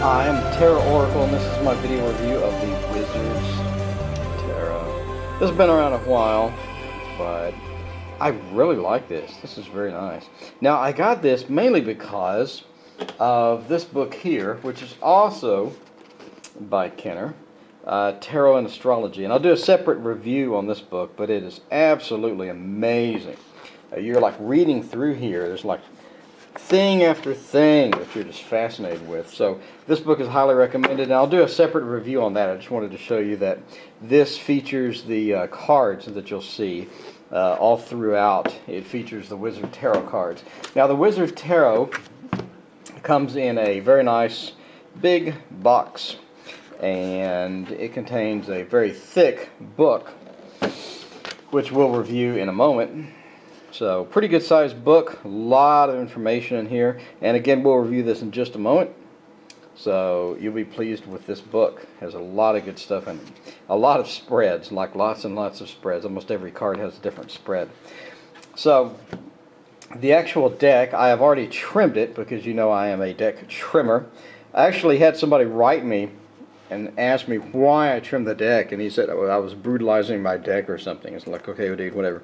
Hi, I'm Tarot Oracle, and this is my video review of the Wizard's Tarot. This has been around a while, but I really like this. This is very nice. Now, I got this mainly because of this book here, which is also by Kenner, Tarot and Astrology. And I'll do a separate review on this book, but it is absolutely amazing. You're like reading through here. There's like thing after thing that you're just fascinated with. So this book is highly recommended, and I'll do a separate review on that. I just wanted to show you that this features the cards that you'll see all throughout. It features the Wizard Tarot cards. Now the Wizard Tarot comes in a very nice big box, and it contains a very thick book, which we'll review in a moment. So, pretty good sized book, a lot of information in here, and again, we'll review this in just a moment. So, you'll be pleased with this book. It has a lot of good stuff in it. A lot of spreads, like lots and lots of spreads. Almost every card has a different spread. So, the actual deck, I have already trimmed it because you know I am a deck trimmer. I actually had somebody write me and ask me why I trimmed the deck, and he said, oh, I was brutalizing my deck or something. It's like, okay, dude, whatever.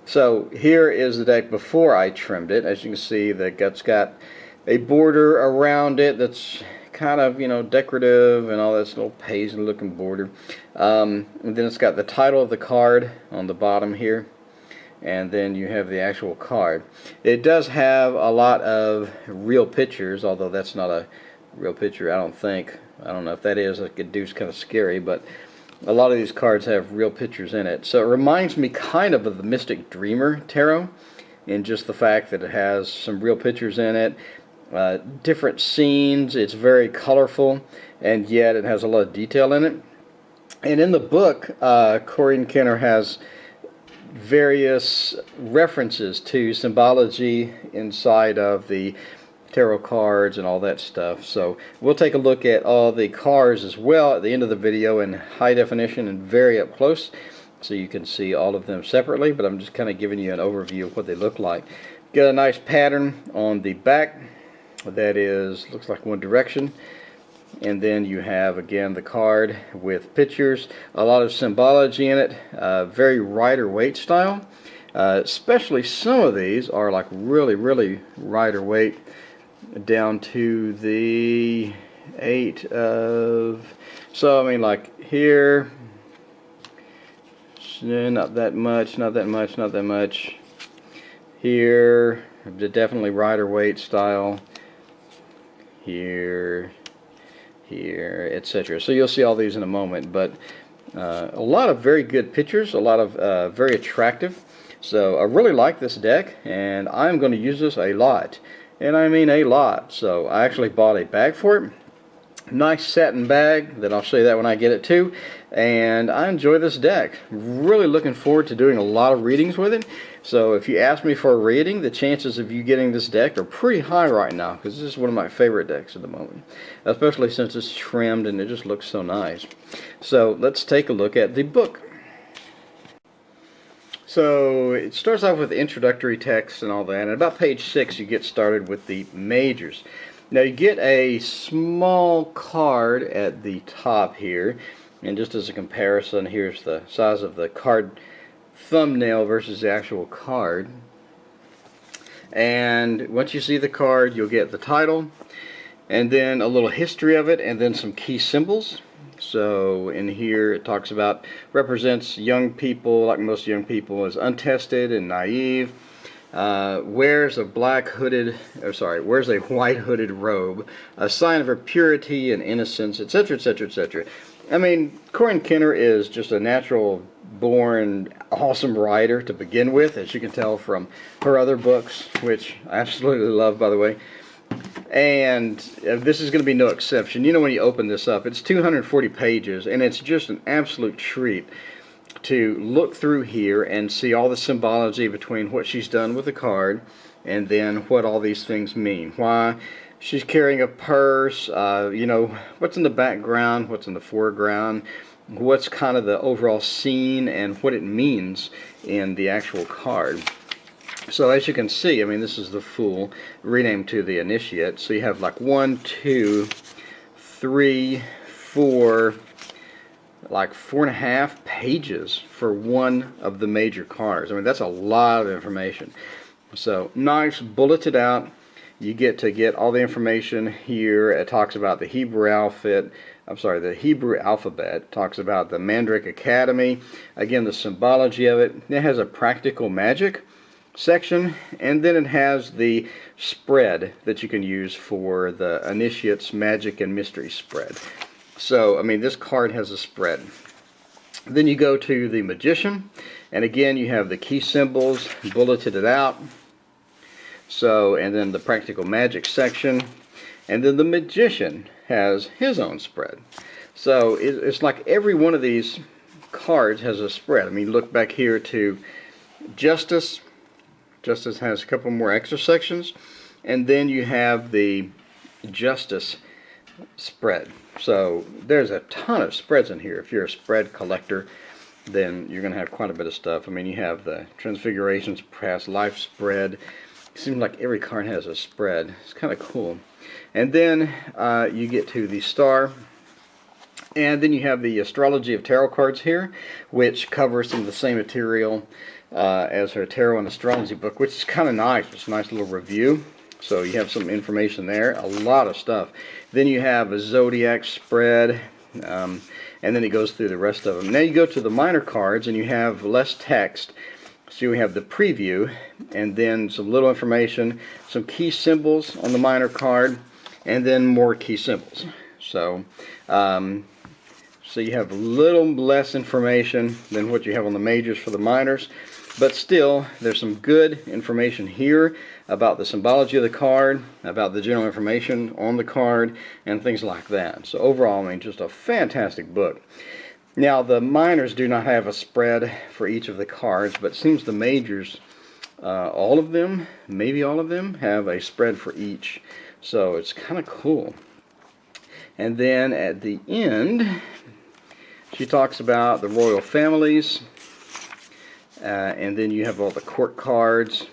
So here is the deck before I trimmed it. As you can see, the gut's got a border around it that's kind of, you know, decorative and all this little paisley looking border. And then it's got the title of the card on the bottom here, and then you have the actual card. It does have a lot of real pictures, although that's not a real picture, I don't think. I don't know if that is. Like, it dude's kind of scary, but a lot of these cards have real pictures in it. So it reminds me kind of the Mystic Dreamer Tarot, in just the fact that it has some real pictures in it, different scenes. It's very colorful, and yet it has a lot of detail in it. And in the book, Corrine Kenner has various references to symbology inside of the tarot cards and all that stuff. So we'll take a look at all the cards as well at the end of the video in high definition and very up close, so you can see all of them separately, but I'm just kind of giving you an overview of what they look like. Got a nice pattern on the back that is, looks like One Direction, and then you have again the card with pictures, a lot of symbology in it, very Rider-Waite style. Especially some of these are like really Rider-Waite, down to the 8 of, so I mean like here, not that much, not that much, not that much. Here, definitely Rider-Waite style. Here, etc. So you'll see all these in a moment, but a lot of very good pictures, a lot of very attractive. So I really like this deck, and I'm going to use this a lot. And I mean a lot. So I actually bought a bag for it. Nice satin bag, that I'll show you that when I get it too. And I enjoy this deck. Really looking forward to doing a lot of readings with it. So if you ask me for a reading, the chances of you getting this deck are pretty high right now, because this is one of my favorite decks at the moment. Especially since it's trimmed and it just looks so nice. So let's take a look at the book. So it starts off with the introductory text and all that, and about page 6 you get started with the majors. Now you get a small card at the top here, and just as a comparison, here's the size of the card thumbnail versus the actual card. And once you see the card, you'll get the title, and then a little history of it, and then some key symbols. So in here it talks about, represents young people, like most young people, as untested and naive. Wears a white hooded robe, a sign of her purity and innocence, etc., etc., etc. I mean, Corrine Kenner is just a natural born awesome writer to begin with, as you can tell from her other books, which I absolutely love, by the way. And this is going to be no exception. You know, when you open this up, it's 240 pages, and it's just an absolute treat to look through here and see all the symbology between what she's done with the card and then what all these things mean. Why she's carrying a purse, you know, what's in the background, what's in the foreground, what's kind of the overall scene, and what it means in the actual card. So as you can see, I mean, this is the Fool, renamed to the Initiate. So you have like 1, 2, 3, 4, like 4.5 pages for one of the major cards. I mean, that's a lot of information. So nice, bulleted out. You get to get all the information here. It talks about the Hebrew alphabet. The Hebrew alphabet. Talks about the Mandrake Academy. Again, the symbology of it. It has a practical magic section, and then it has the spread that you can use for the Initiate's Magic and Mystery spread. So, I mean, this card has a spread. Then you go to the Magician, and again, you have the key symbols, bulleted it out. So, and then the practical magic section, and then the Magician has his own spread. So, it's like every one of these cards has a spread. I mean, look back here to Justice. Justice has a couple more extra sections, and then you have the Justice spread. So there's a ton of spreads in here. If you're a spread collector, then you're going to have quite a bit of stuff. I mean, you have the Transfigurations Past Life spread. It seems like every card has a spread. It's kind of cool. And then you get to the Star. And then you have the Astrology of Tarot cards here, which covers some of the same material as her Tarot and Astrology book, which is kind of nice. It's a nice little review. So you have some information there, a lot of stuff. Then you have a Zodiac spread, and then it goes through the rest of them. Now you go to the minor cards, and you have less text. So you have the preview, and then some little information, some key symbols on the minor card, and then more key symbols. So, so you have a little less information than what you have on the majors for the minors. But still, there's some good information here about the symbology of the card, about the general information on the card, and things like that. So overall, I mean, just a fantastic book. Now, the minors do not have a spread for each of the cards, but it seems the majors, all of them, maybe all of them, have a spread for each. So it's kind of cool. And then at the end, she talks about the royal families. And then you have all the court cards,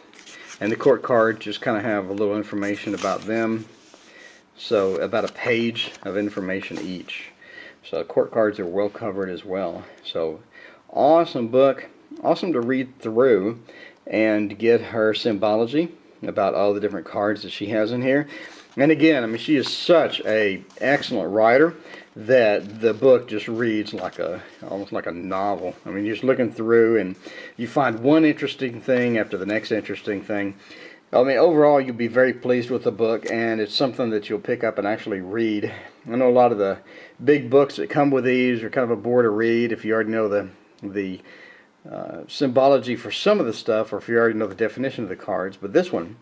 and the court cards just kind of have a little information about them, so about a page of information each. So court cards are well covered as well. So awesome book, awesome to read through and get her symbology about all the different cards that she has in here. And again, I mean, she is such an excellent writer that the book just reads like almost like a novel. I mean, you're just looking through and you find one interesting thing after the next interesting thing. I mean, overall, you'll be very pleased with the book, and it's something that you'll pick up and actually read. I know a lot of the big books that come with these are kind of a bore to read if you already know the symbology for some of the stuff, or if you already know the definition of the cards. But this one,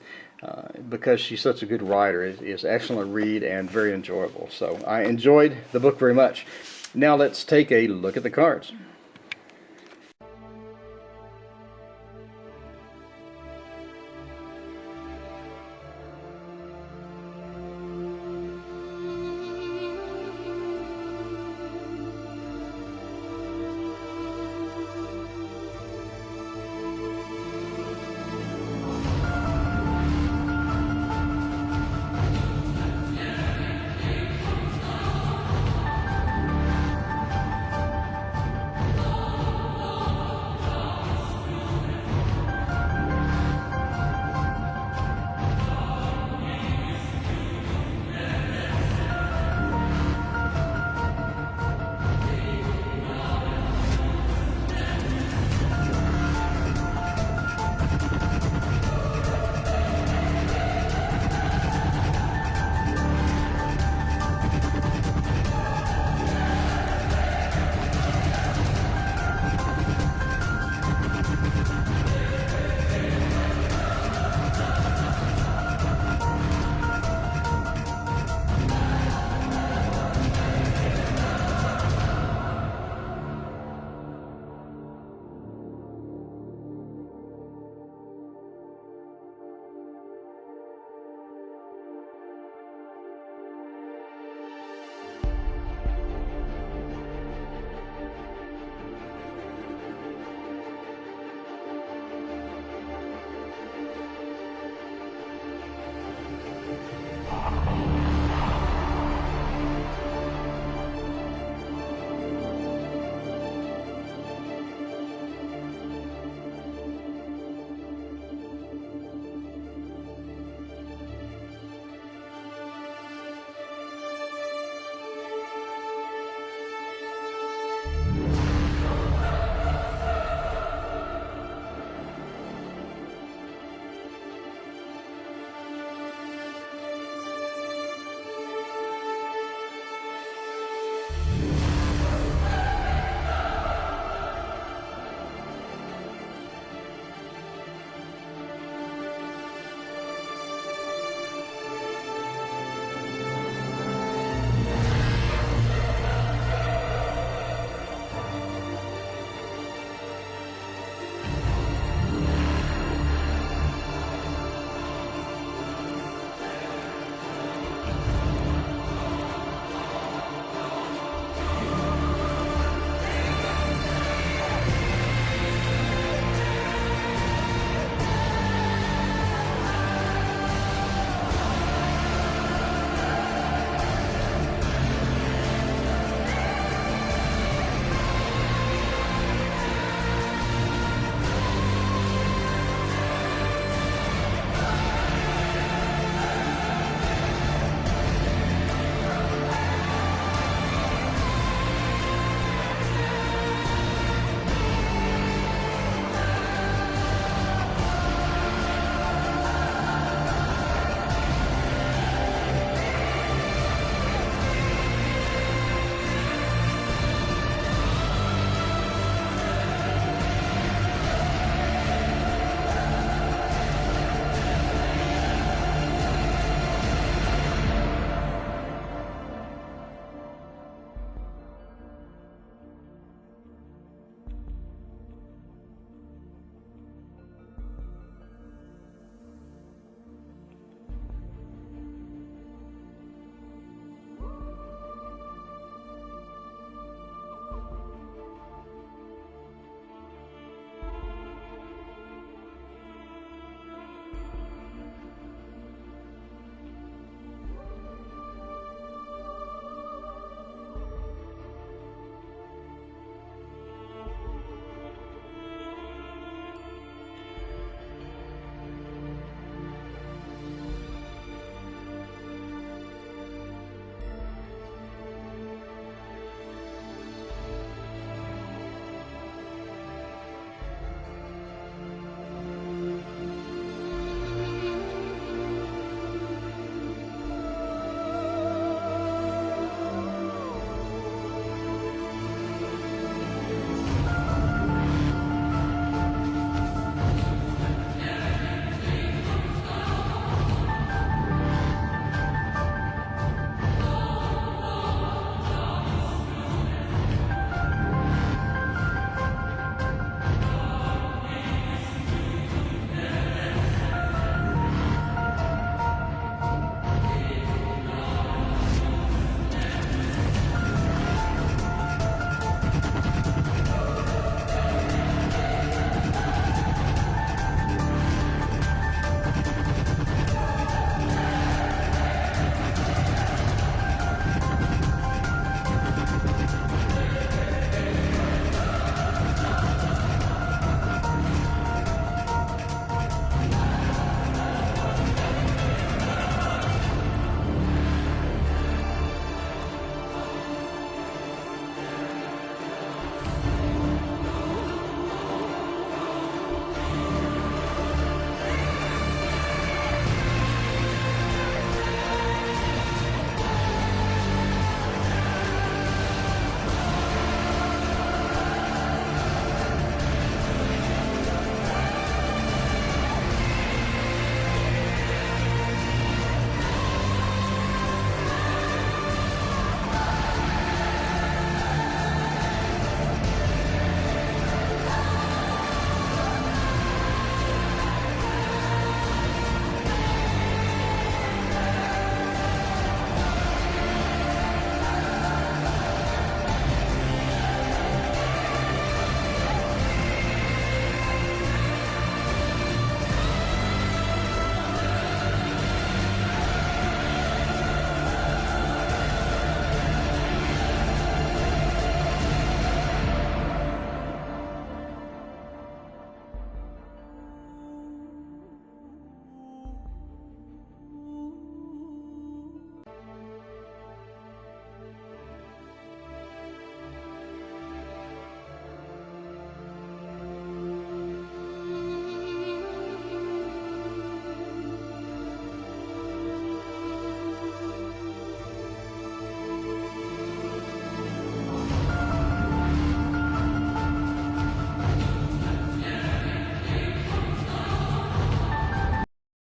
because she's such a good writer, is excellent read and very enjoyable. So I enjoyed the book very much. Now let's take a look at the cards.